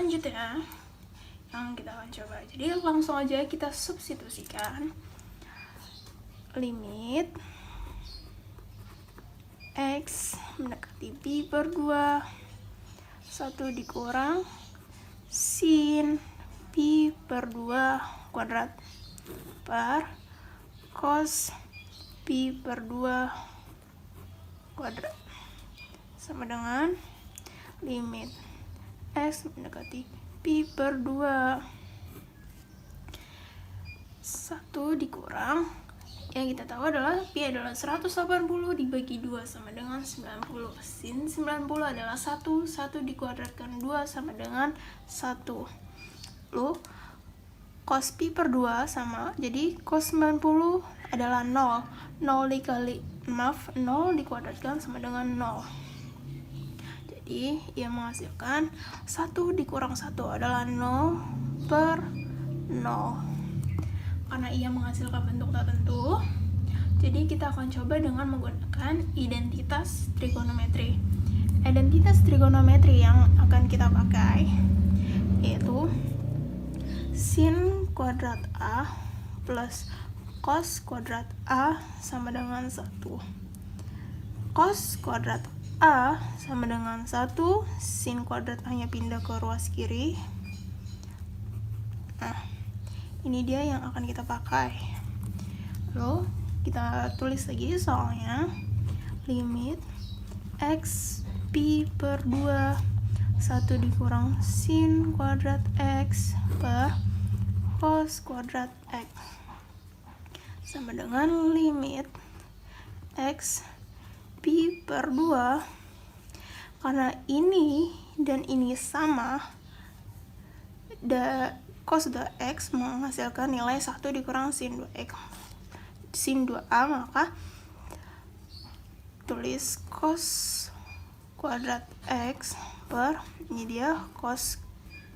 selanjutnya yang kita akan coba. Jadi langsung aja kita substitusikan. Limit X mendekati pi per 2, 1 dikurang sin pi per 2 kuadrat per cos pi per 2 kuadrat sama dengan limit X mendekati pi per 2, 1 dikurang, yang kita tahu adalah pi adalah 180 dibagi 2 sama dengan 90. Sin 90 adalah 1 dikuadratkan 2 sama dengan 1. Lalu cos pi per 2 sama, jadi cos 90 adalah 0. 0 dikuadratkan sama dengan 0. Jadi ia menghasilkan 1 dikurang 1 adalah 0 per 0. Karena ia menghasilkan bentuk tertentu, jadi kita akan coba dengan menggunakan identitas trigonometri. Identitas trigonometri yang akan kita pakai yaitu sin kuadrat A plus cos kuadrat A sama dengan 1. Cos kuadrat A sama dengan 1, sin kuadrat A-nya pindah ke ruas kiri. Nah, ini dia yang akan kita pakai. Lalu kita tulis lagi soalnya. Limit X pi per 2, 1 dikurang sin kuadrat X per cos kuadrat X sama dengan limit X pi per 2, karena ini dan ini sama, cos 2x menghasilkan nilai 1 dikurang sin 2x, sin 2a, maka tulis cos kuadrat x per, ini dia cos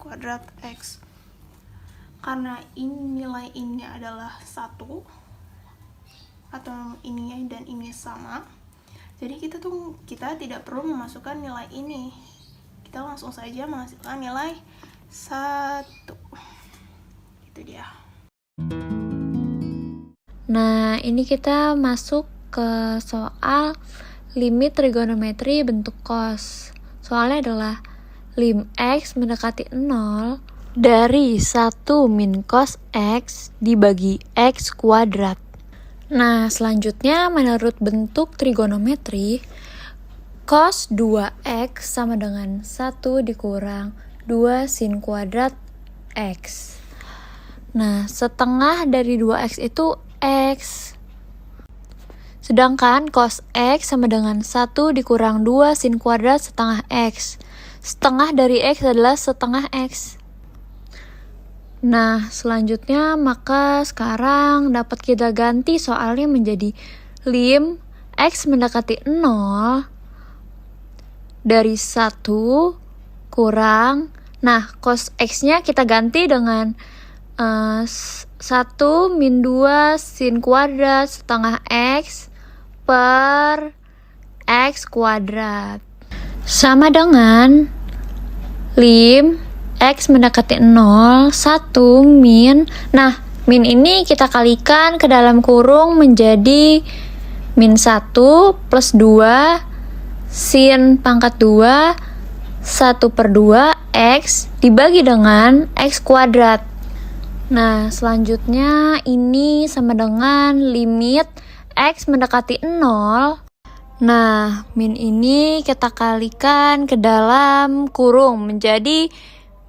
kuadrat x. Karena ini nilai ini adalah 1 atau ini dan ini sama, jadi kita tidak perlu memasukkan nilai ini, kita langsung saja menghasilkan nilai 1. Itu dia. Nah, ini kita masuk ke soal limit trigonometri bentuk cos. Soalnya adalah lim X mendekati 0 dari 1 min cos X dibagi X kuadrat. Nah, selanjutnya menurut bentuk trigonometri, cos 2x sama dengan 1 dikurang 2 sin kuadrat x. Nah, setengah dari 2x itu x. Sedangkan cos x sama dengan 1 dikurang 2 sin kuadrat setengah x. Setengah dari x adalah setengah x. Nah, selanjutnya maka sekarang dapat kita ganti soalnya menjadi lim X mendekati 0 dari 1 kurang, nah cos X-nya kita ganti dengan 1 min 2 sin kuadrat setengah X per X kuadrat sama dengan lim X mendekati 0, 1 min. Nah, min ini kita kalikan ke dalam kurung menjadi min 1 plus 2 sin pangkat 2 1 per 2 X dibagi dengan X kuadrat. Nah, selanjutnya ini sama dengan limit X mendekati 0. Nah, min ini kita kalikan ke dalam kurung menjadi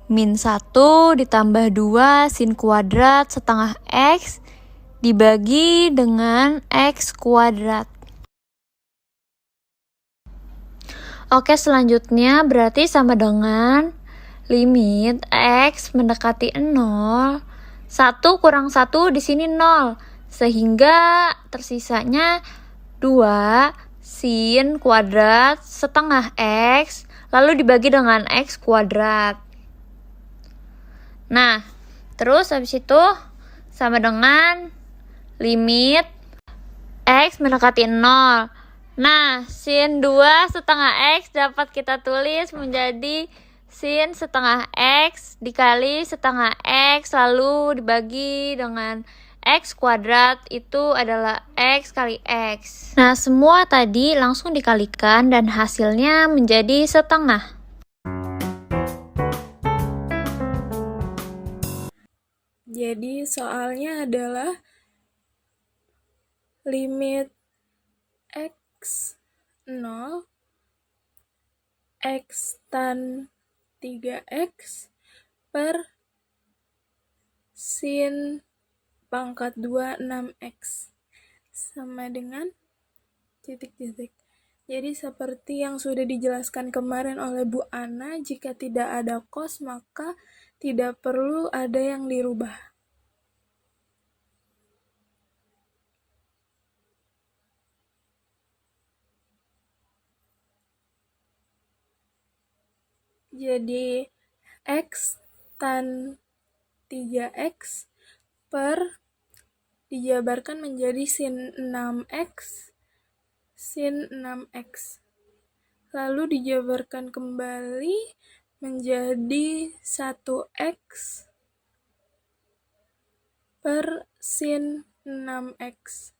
min 1 ditambah 2 sin kuadrat setengah X dibagi dengan X kuadrat. Oke, selanjutnya berarti sama dengan limit X mendekati 0, 1 kurang 1 di sini 0, sehingga tersisanya 2 sin kuadrat setengah X lalu dibagi dengan X kuadrat. Nah, terus habis itu sama dengan limit X mendekati 0. Nah, sin 2 setengah X dapat kita tulis menjadi sin setengah X dikali setengah X lalu dibagi dengan X kuadrat itu adalah X kali X. Nah, semua tadi langsung dikalikan dan hasilnya menjadi setengah. Jadi soalnya adalah limit X 0 X tan 3X per sin pangkat 2 6X sama dengan titik-titik. Jadi seperti yang sudah dijelaskan kemarin oleh Bu Ana, jika tidak ada cos maka tidak perlu ada yang dirubah. Jadi X tan 3X per dijabarkan menjadi sin 6X sin 6X. Lalu dijabarkan kembali menjadi 1X per sin 6X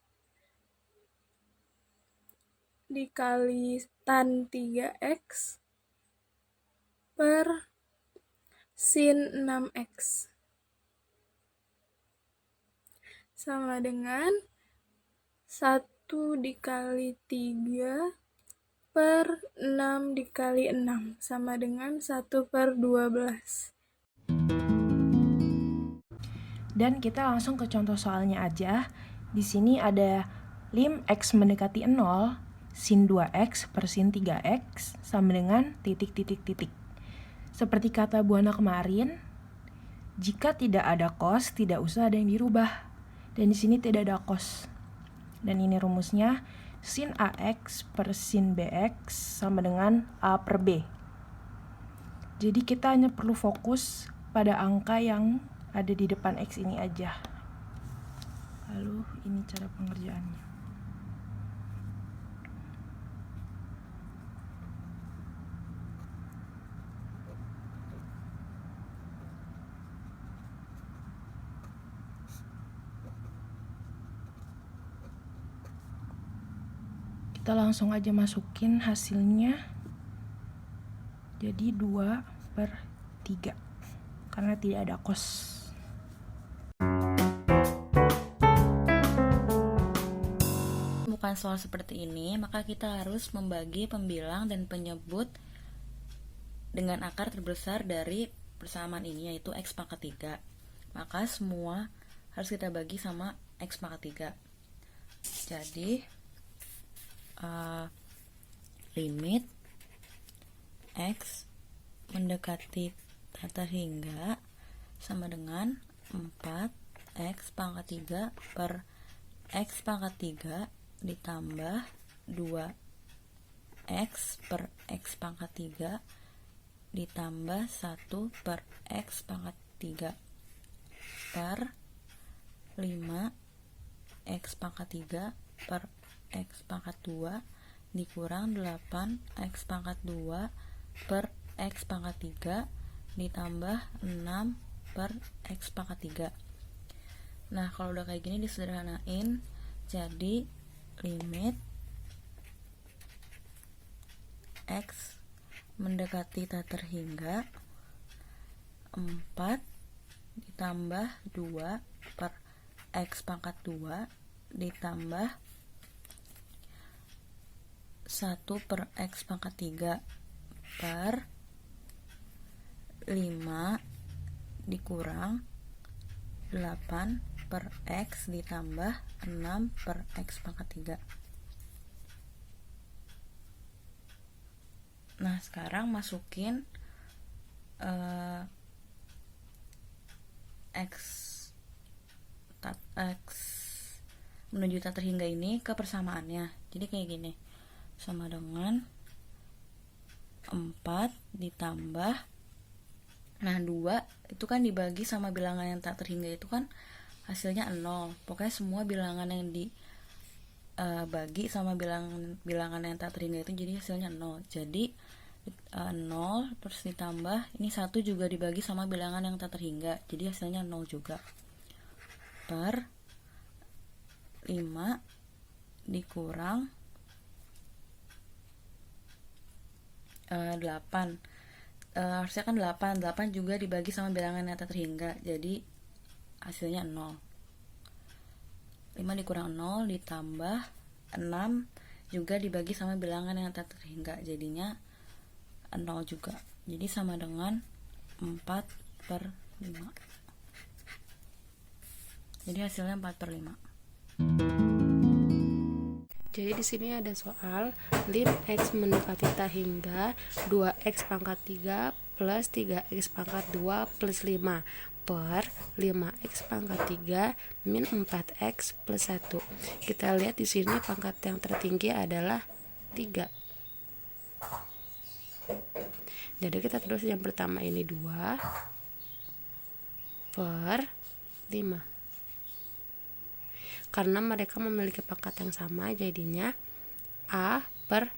dikali tan 3X per sin 6X sama dengan 1 dikali 3 per 6 dikali 6 sama dengan 1 per 12. Dan kita langsung ke contoh soalnya aja. Di sini ada lim X mendekati 0, sin 2X per sin 3X sama dengan titik-titik-titik. Seperti kata Bu Ana kemarin, jika tidak ada cos, tidak usah ada yang dirubah. Dan di sini tidak ada cos. Dan ini rumusnya, sin AX per sin BX sama dengan A per B. Jadi kita hanya perlu fokus pada angka yang ada di depan X ini aja. Lalu ini cara pengerjaannya. Kita langsung aja masukin hasilnya. Jadi 2 per 3 karena tidak ada cos. Bukan soal seperti ini, maka kita harus membagi pembilang dan penyebut dengan akar terbesar dari persamaan ini, yaitu X pangkat 3. Maka semua harus kita bagi sama X pangkat 3. Jadi limit X mendekati tak terhingga sama dengan 4X pangkat 3 per X pangkat 3 ditambah 2X per X pangkat 3 ditambah 1 per X pangkat 3 per 5X pangkat 3 per X pangkat 2 dikurang 8X pangkat 2 per X pangkat 3 ditambah 6 per X pangkat 3. Nah, kalau udah kayak gini disederhanain jadi limit X mendekati tak terhingga 4 ditambah 2 per X pangkat 2 ditambah 1 per X pangkat 3 per 5 dikurang 8 per X ditambah 6 per X pangkat 3. Nah, sekarang masukin X menuju tak terhingga ini ke persamaannya. Jadi kayak gini, sama dengan 4 ditambah, nah 2 itu kan dibagi sama bilangan yang tak terhingga itu kan hasilnya 0. Pokoknya semua bilangan yang dibagi sama bilangan yang tak terhingga itu jadi hasilnya 0. Jadi 0 terus ditambah ini 1 juga dibagi sama bilangan yang tak terhingga, jadi hasilnya 0 juga, per 5 dikurang 8. Harusnya kan 8 juga dibagi sama bilangan yang tak terhingga, jadi hasilnya 0. 5 dikurang 0 ditambah 6 juga dibagi sama bilangan yang tak terhingga, jadinya 0 juga, jadi sama dengan 4/5. Jadi hasilnya 4/5. Jadi di sini ada soal lim x mendekati tak hingga 2x pangkat 3 plus 3x pangkat 2 plus 5 per 5x pangkat 3 min 4x plus 1. Kita lihat di sini pangkat yang tertinggi adalah 3. Jadi kita terus yang pertama ini 2 per 5. Karena mereka memiliki pangkat yang sama, jadinya A per